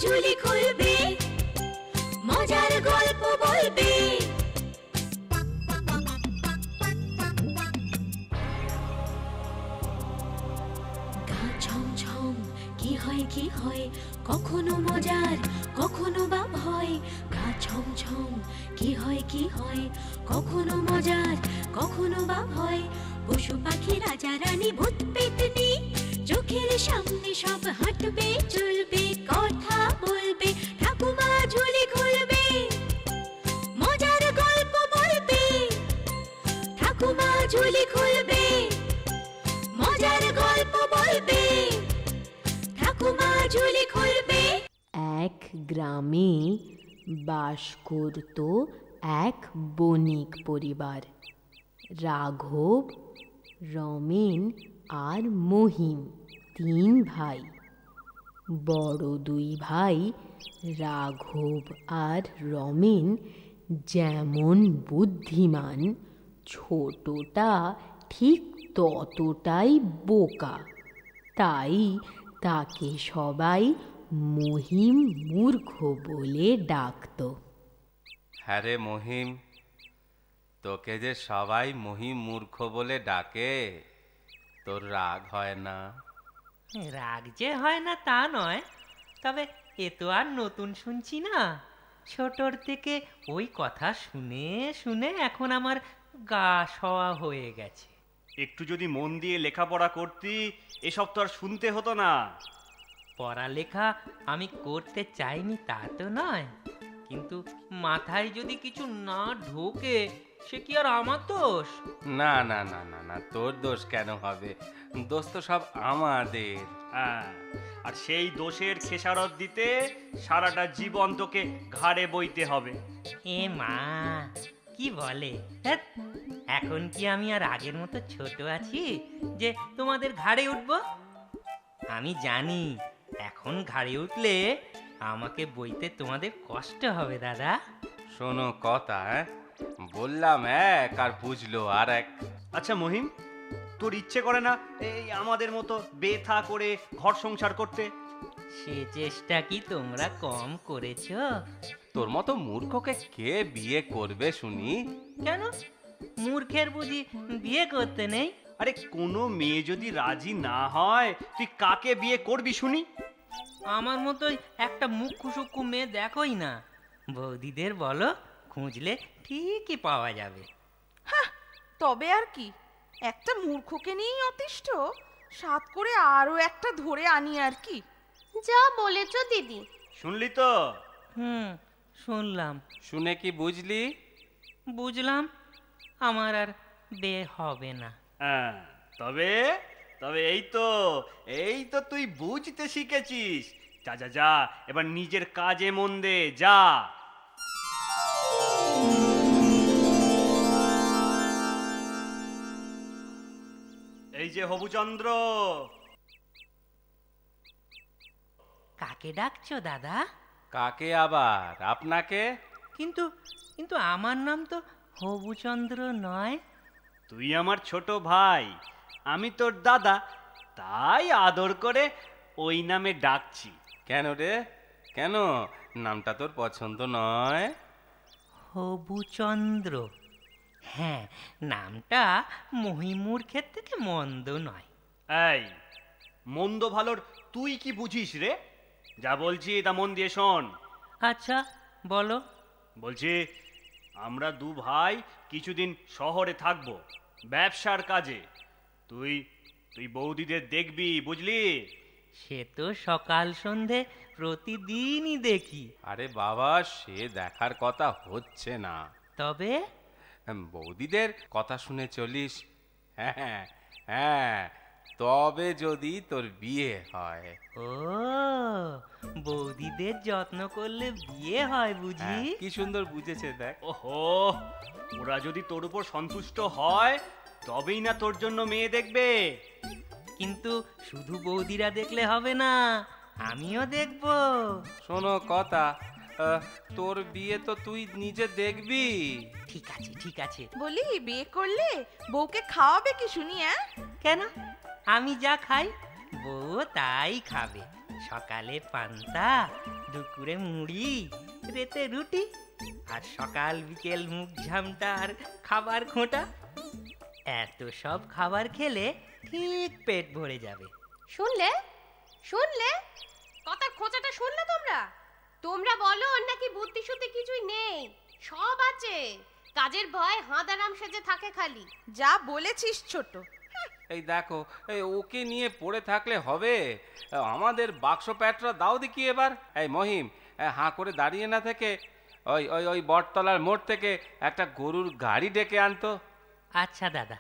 ঝুলি খুলবে, মজার গল্প বলবে। গা ছমছম কি হয় কি হয়, কখনো মজার কখনো বা ভয়। গা ছমছম কি হয় কি হয়, কখনো মজার কখনো বা ভয়। পশু পাখি রাজা রানী ভূত পেতনি চোখের সামনে সব হাঁটবে চলবে, কথা বলবে, ঠাকুমা ঝুলি খুলবে, মজার গল্প বলবে। ঠাকুমা ঝুলি খুলবে, মজার গল্প বলবে। ঠাকুমা ঝুলি খুলবে। এক গ্রামে বাস করত এক বণিক পরিবার। রাঘব, রমেন আর মহিম, 3 ভাই। বড় 2 ভাই রাঘব আর রমেন যেমন বুদ্ধিমান, ছোটটা ঠিক ততটাই বোকা। তাই তাকে সবাই মহিম মূর্খ বলে ডাকত। হ্যাঁ রে মহিম, তোকে যে সবাই মহিম মূর্খ বলে ডাকে, তোর রাগ হয় না? রাগ যে হয় না তা নয়, তবে এ তো আর নতুন শুনছি না। ছোটর থেকে ওই কথা শুনে শুনে এখন আমার গা সওয়া হয়ে গেছে। একটু যদি মন দিয়ে লেখাপড়া করতি, এসব তো আর শুনতে হতো না। পড়ালেখা আমি করতে চাইনি তা তো নয়, কিন্তু মাথায় যদি কিছু না ঢোকে সে কি আর আমার দোষ? না না না না না, তোর দোষ কেন হবে? দোষ তো সব আমাদের। হ্যাঁ, আর সেই দোষের খেসারত দিতে সারাটা জীবন তোকে ঘাড়ে বইতে হবে। এ মা, কি বলে? ধ্যাৎ, এখন কি আমি আর আগের মতো ছোট আছি যে তোমাদের ঘাড়ে উঠব? আমি জানি এখন ঘাড়ে উঠলে আমাকে বইতে তোমাদের কষ্ট হবে দাদা। শোনো কথা, বললাম এক আর বুঝলো আর এক। আচ্ছা মহিম, তোর ইচ্ছে করে না এই আমাদের মতো বেথা করে ঘর সংসার করতে? সে চেষ্টা কি তোমরা কম করেছো? তোর মতো মূর্খকে কে বিয়ে করবে শুনি? কেন, মূর্খের বুঝি বিয়ে করতে নেই? আরে কোনো মেয়ে যদি রাজি না হয়, তুই কাকে বিয়ে করবি শুনি? আমার মতোই একটা মুখ্য সূক্ষ্ম মেয়ে দেখোই না। বৌদিদের বলো, খুঁজলে ঠিকই পাওয়া যাবে। হ্যাঁ, তবে আর কি, একটা মূর্খকে নিয়েই অতিষ্ঠ, সাত করে আরো একটা ধরে আনি আর কি। যা বলেছ দিদি। শুনলি তো? শুনলাম। শুনে কি বুঝলি? বুঝলাম আমার আর বিয়ে হবে না। হ্যাঁ, তবে তবে এই তো তুই বুঝতে শিখেছিস। যা যা যা, এবার নিজের কাজে মন দে, যা। এই যে হবুচন্দ্র। কাকে ডাকছো দাদা? কাকে আবার? আপনাকে। কিন্তু কিন্তু আমার নাম তো হবুচন্দ্র নয়। তুই আমার ছোট ভাই, আমি তোর দাদা, তাই আদর করে ওই নামে ডাকছি। কেন রে, কেন? নামটা তোর পছন্দ নয়? হবুচন্দ্র, হ্যাঁ, নামটা মহিমূর্খের থেকে মন্দ নয়। এই, মন্দ ভালোর তুই কি বুঝিস রে? যা বলছি তা মন দিয়ে শোন। আচ্ছা বলো। বলছি, আমরা 2 ভাই কিছুদিন শহরে থাকবো ব্যবসার কাজে। তুই তুই বৌদিদের দেখবি, বুঝলি? সে তো সকাল সন্ধে প্রতিদিনই দেখি। আরে বাবা, সে দেখার কথা হচ্ছে না। তবে বৌদিদের কথা শুনে চলিস। হ্যাঁ হ্যাঁ, তবে যদি তোর বিয়ে হয়। ও, বৌদিদের যত্ন করলে বিয়ে হয় বুঝি? কি সুন্দর বুঝেছে দেখ। ওহো, ওরা যদি তোর উপর সন্তুষ্ট হয় তবেই না তোর জন্য মেয়ে দেখবে। কিন্তু শুধু বৌদিরা দেখলে হবে না, আমিও দেখব। শোনো কথা, তোর বিয়ে তো তুই নিজে দেখবি। ঠিক আছে ঠিক আছে। বলি, বিয়ে করলে বউকে খাওয়াবে কি শুনি? কেন, আমি যা খাই বউ তাই খাবে। সকালে পান্তা, দুপুরে মুড়ি, রাতে রুটি, আর সকাল বিকেল মুখ ঝামটা আর খাবার খোঁটা। এত সব খাবার খেলে ঠিক পেট ভরে যাবে। শুনলে শুনলে কথা খোঁচাটা শুনলে তোমরা? তোমরা বলো ওর নাকি বুদ্ধি শুদ্ধি কিছুই নেই, সব আছে। কাজের ভয় হাঁদারাম সেজে থাকে খালি। যা বলেছিস ছোট। এই দেখো, এই ওকে নিয়ে পড়ে থাকলে হবে? আমাদের বাক্স প্যাটরা দাও দেখি এবার। এই মহিম, হাঁ করে দাঁড়িয়ে না থেকে ওই ওই ওই বটতলার মোড় থেকে একটা গরুর গাড়ি ডেকে আনতো। আচ্ছা দাদা।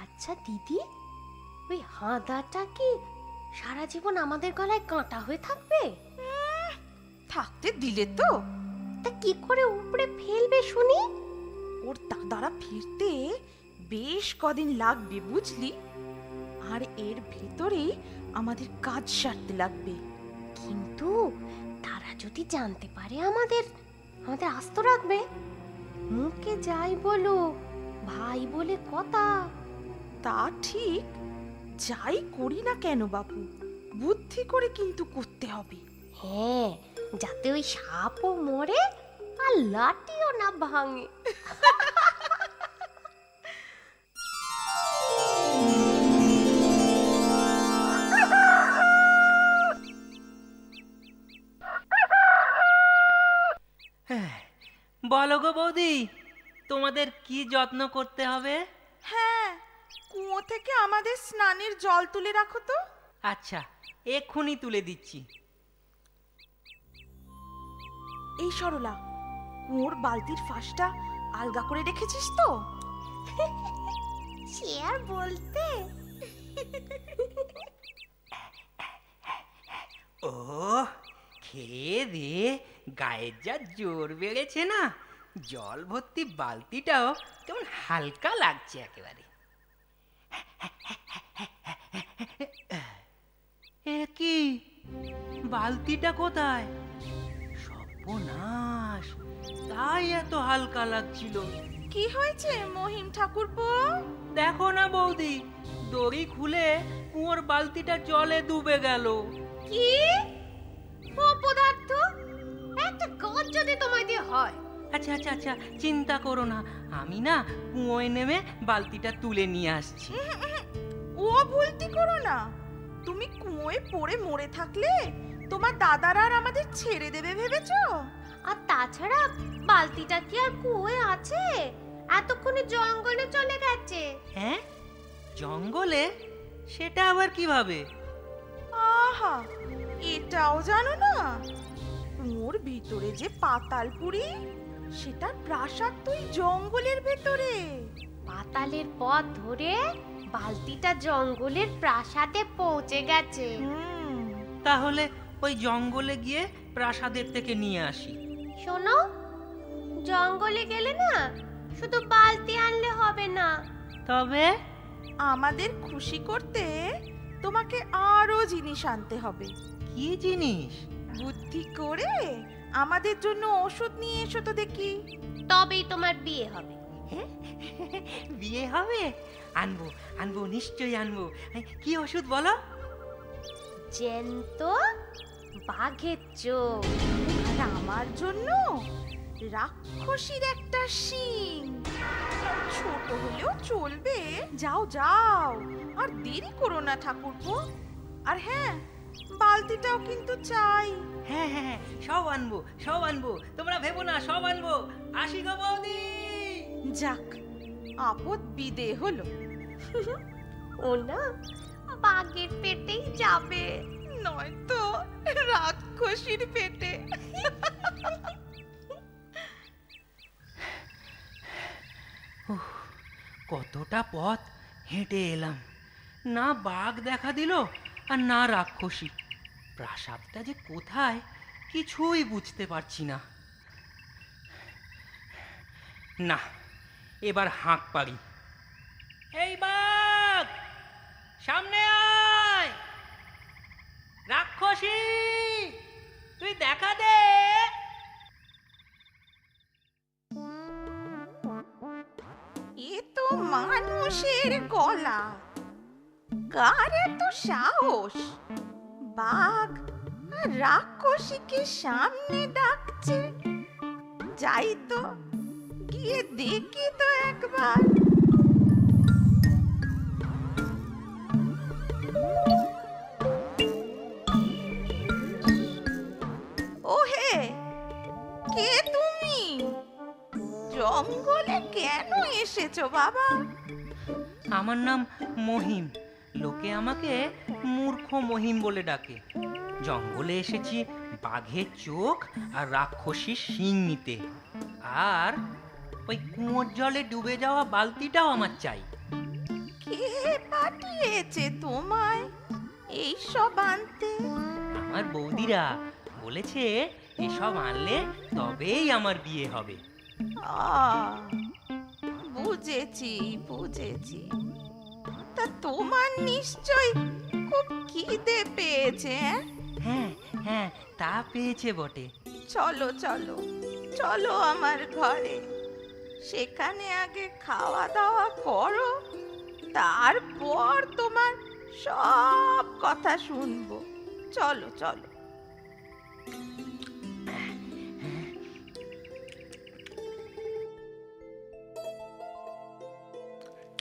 আচ্ছা দিদি, ওই হাঁদাটা কি সারা জীবন আমাদের গলায় কাঁটা হয়ে থাকবে? থাকতে দিলে তো। তা কি করে উপরে ফেলবে শুনি? ওর দাদারা ফিরতে বেশ কদিন লাগবে বুঝলি, আর এর ভেতরে আমাদের কাজ সারতে লাগবে। কিন্তু তারা যদি জানতে পারে আমাদের আস্ত রাখবে। মুখে যাই বলো, ভাই বলে কথা। তা ঠিক, যাই করি না কেন বাবু, বুদ্ধি করে কিন্তু করতে হবে। হ্যাঁ, যাতে ওই সাপও মরে আর লাঠিও না ভাঙে। বলো গো বৌদি, তোমাদের কি যত্ন করতে হবে? হ্যাঁ, কুয়ো থেকে আমাদের স্নানের জল তুলে রাখো তো। আচ্ছা, এক্ষুনি তুলে দিচ্ছি। এই সরলা, কুয়োর বালতির ফাঁসটা আলগা করে রেখেছিস তো? সে আর বলতে। ও, খেয়ে দিয়ে গায়ের যা জোর বেড়েছে না, জল ভর্তি বালতিটাও কেমন হালকা লাগছে একেবারে। এ কি, বালতিটা কোথায়? সর্বনাশ, তাই এত হালকা লাগছিল। কি হয়েছে মহিম ঠাকুরপো? দেখো না বৌদি, দড়ি খুলে কুয়োর বালতিটা জলে ডুবে গেল। কি অপদার্থ! একটা কাজ যদি তোমায় দিয়ে হয়। আচ্ছা আচ্ছা আচ্ছা, চিন্তা করো না, আমি না কুয়োয় নেমে বালতিটা তুলে নিয়ে আসছি। ও ভুলটি করো না। তুমি কুয়োয় পড়ে মরে থাকলে তোমার দাদারা আর আমাদের ছেড়ে দেবে ভেবেছো? আর তাছাড়া বালতিটা কি আর কুয়োয় আছে? এতক্ষণে জঙ্গলে চলে গেছে। হ্যাঁ, জঙ্গলে? সেটা আবার কিভাবে? আহা, এটাও জানো না? কুয়োর ভিতরে যে পাতালপুরি, সেটা প্রাসাদ তুই জঙ্গলের ভেতরে। পাতালের পথ ধরে বালতিটা জঙ্গলের প্রাসাদে পৌঁছে গেছে। তাহলে ওই জঙ্গলে গিয়ে প্রাসাদের থেকে নিয়ে আসি। শোনো, জঙ্গলে গেলে না শুধু বালতি আনলে হবে না। তবে আমাদের খুশি করতে তোমাকে আরো জিনিস আনতে হবে। কি জিনিস? বুদ্ধি করে আমাদের জন্য ওষুধ নিয়ে এসো তো দেখি। তবেই তোমার বিয়ে হবে। বিয়ে হবে? আনবো আনবো, নিশ্চয়ই আনবো। কি ওষুধ বলো? জ্যান্ত বাঘের চোখ। আর আমার জন্য রাক্ষসীর একটা শিং। ছোট হলেও চলবে। যাও যাও, আর দেরি করো না ঠাকুরপো। আর হ্যাঁ, বালতিটাও কিন্তু চাই। হ্যাঁ হ্যাঁ হ্যাঁ, সব আনবো সব আনবো, তোমরা ভেবো না, সব আনবো। আসি গো বৌদি। যাক, আপদ বিদে হলো। ও না বাঘের পেটেই যাবে, নয়তো রাক্ষসীর পেটে। কতটা পথ হেঁটে এলাম, না বাঘ দেখা দিল আর না রাক্ষসী। প্রাসাদটা যে কোথায় কিছুই বুঝতে পারছি না। না, এবার হাঁক পারি। এই বাঘ, সামনে আয়! রাক্ষসী, তুই দেখা কিসের গলা? কার এত সাহস? বাঘ আর রাক্ষসীকে সামনে ডাকছে। যাই তো, গিয়ে দেখি তো একবার। ওহে, কে তুমি? জঙ্গলে কেন এসেছো বাবা? আমার নাম মহিম। লোকে আমাকে মূর্খ মহিম বলে ডাকে। জঙ্গলে এসেছি বাঘের চোখ আর রাক্ষসীর শিং নিতে। আর ওই কুয়োর জলে ডুবে যাওয়া বালতিটাও আমার চাই। কে পাঠিয়েছে তোমায় এইসব আনতে? আমার বৌদিরা বলেছে এসব আনলে তবেই আমার বিয়ে হবে। বুঝেছি বুঝেছি। তা তোমার নিশ্চয় খুব খিদে পেয়েছে। হ্যাঁ হ্যাঁ, তা পেয়েছে বটে। চলো চলো চলো আমার ঘরে। সেখানে আগে খাওয়া দাওয়া করো, তারপর তোমার সব কথা শুনবো। চলো চলো।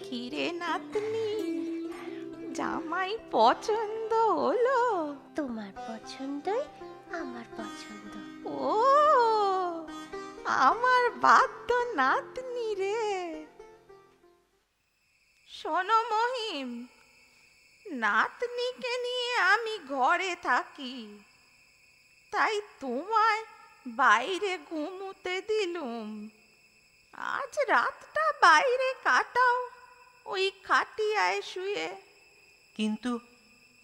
কিরে নাতনি, জামাই পছন্দ হলো? তোমার পছন্দই আমার পছন্দ। ও, আমার বাদ্য নাতনি রে। শোনো মহিম, নাতনিকে নিয়ে আমি ঘরে থাকি, তাই তোমায় বাইরে ঘুমুতে দিলুম। আজ রাতটা বাইরে কাটাও, ওই খাটিয়ায় শুয়ে। কিন্তু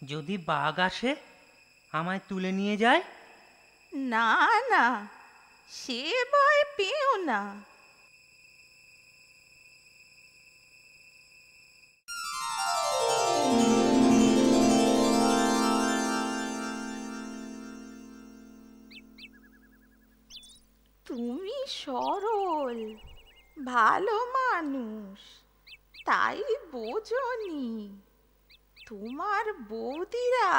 যদি বাঘ আসে আমায় তুলে নিয়ে যায়? না না, সে ভয় পেও না। তুমি সরল ভালো মানুষ, তাই বোঝনি। তোমার বৌদিরা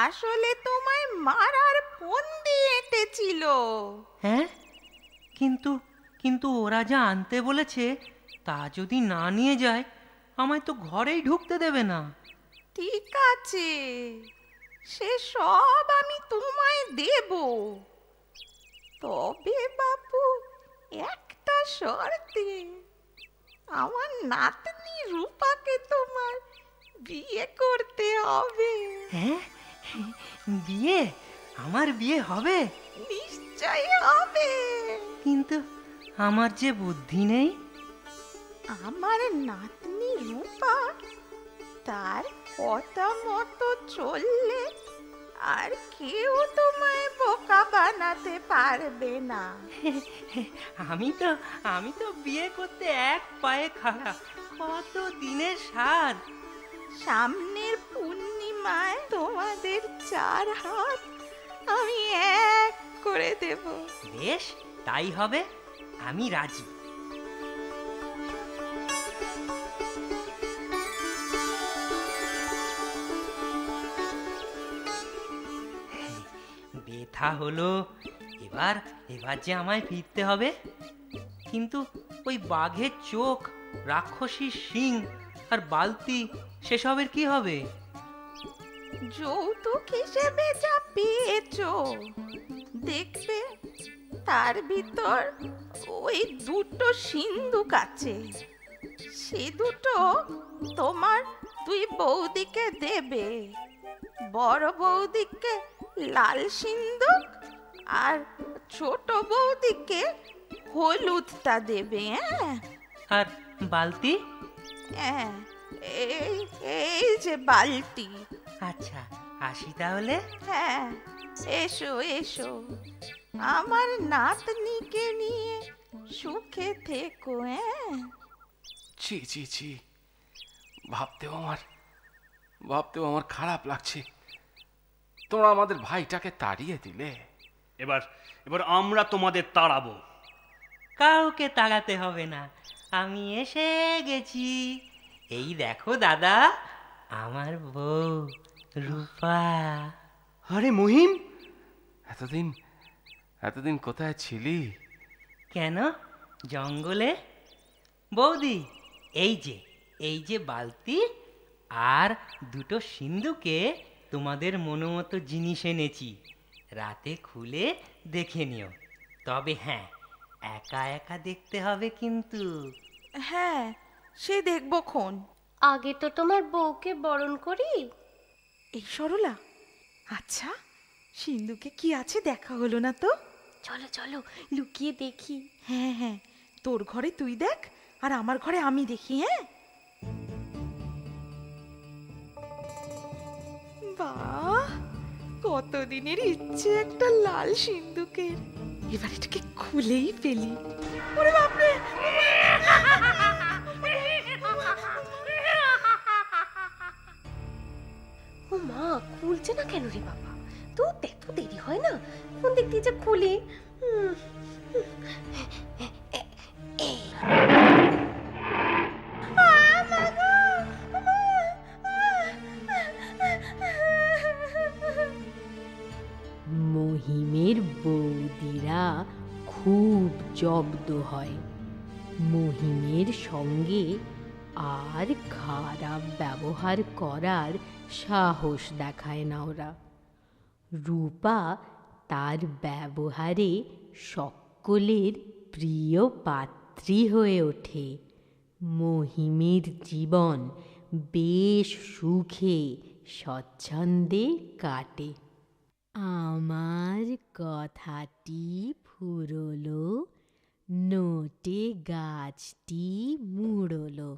আসলে তোমায় মারার ফন্দি এঁটেছিল। হ্যাঁ, কিন্তু কিন্তু ওরা যা আনতে বলেছে তা যদি না নিয়ে যায় আমায় তো ঘরেই ঢুকতে দেবে না। ঠিক আছে, সে সব আমি তোমায় দেব। তবে বাপু, একটা শর্তে, আমার নাতনি রূপাকে তোমার বিয়ে করতে হবে। হ্যাঁ, বিয়ে? আমার বিয়ে হবে? নিশ্চয় হবে। কিন্তু আমার যে বুদ্ধি নেই। আমার নাতনি রূপা তার কথা মতো চললে আর কেউ তোমায় বোকা বানাতে পারবে না। আমি তো বিয়ে করতে এক পায়ে খাড়া। কত দিনের সাধ। সামনের পূর্ণিমায় তোমাদের 4 হাত আমি এক করে দেব। বেশ, তাই হবে। আমি রাজি। বেথা হলো। এবার যে আমায় ফিরতে হবে। কিন্তু ওই বাঘের চোখ, রাক্ষসীর শিং আর বালতি, সেসবের কি হবে? যৌতুক হিসেবে যা পেয়েছো দেখবে, তার ভিতর ওই 2টো সিন্দুক আছে। সে 2টো তোমার 2 বৌদিকে দেবে। বড় বৌদিকে লাল সিন্দুক আর ছোট বৌদিকে হলুদটা দেবে। আর বালতি? হ্যাঁ, এই যে বালতি। আচ্ছা, আসি তাহলে। হ্যাঁ, এসো এসো। আমার নাতনিকে নিয়ে সুখে থেকো। ছি ছি ছি, ভাবতেও আমার খারাপ লাগছে। তোমরা আমাদের ভাইটাকে তাড়িয়ে দিলে। এবার আমরা তোমাদের তাড়াবো। কাউকে তাড়াতে হবে না। আমি এসে গেছি। এই দেখো দাদা, আমার বউ রূপা। আরে মহিম, এতদিন এতদিন কোথায় ছিলি? কেন জঙ্গলে? বৌদি, এই যে বালতি আর দুটো সিন্ধুকে তোমাদের মনোমতো জিনিস এনেছি। রাতে খুলে দেখে নিও। তবে হ্যাঁ, একা একা দেখতে হবে কিন্তু। হ্যাঁ, সে দেখবো খন। আগে তো তোমার বউকে বরণ করি। এই সরলা, আচ্ছা সিন্ধুকে কি আছে দেখা হলো না তো? চলো চলো লুকিয়ে দেখি। হ্যাঁ হ্যাঁ, তোর ঘরে তুই দেখ আর আমার ঘরে আমি দেখি। হ্যাঁ, বাহ, কতদিনের ইচ্ছে একটা লাল সিন্ধুকের। এবার এটাকে খুলেই ফেলি। ওরে বাপরে! ও মা, খুলছে না কেন রে বাবা? তো এত দেরি হয় না? কোন দিক দিয়ে যে খুলি? মহিমের বৌদিরা খুব জব্দ হয়। মহিমের সঙ্গে আর খারাপ ব্যবহার করার সাহস দেখায় না ওরা। রূপা তার ব্যবহারে সকলের প্রিয় পাত্রী হয়ে ওঠে। মহিমের জীবন বেশ সুখে স্বচ্ছন্দে কাটে। আমার কথাটি ফুরলো, নোটে গাছটি মুড়লো।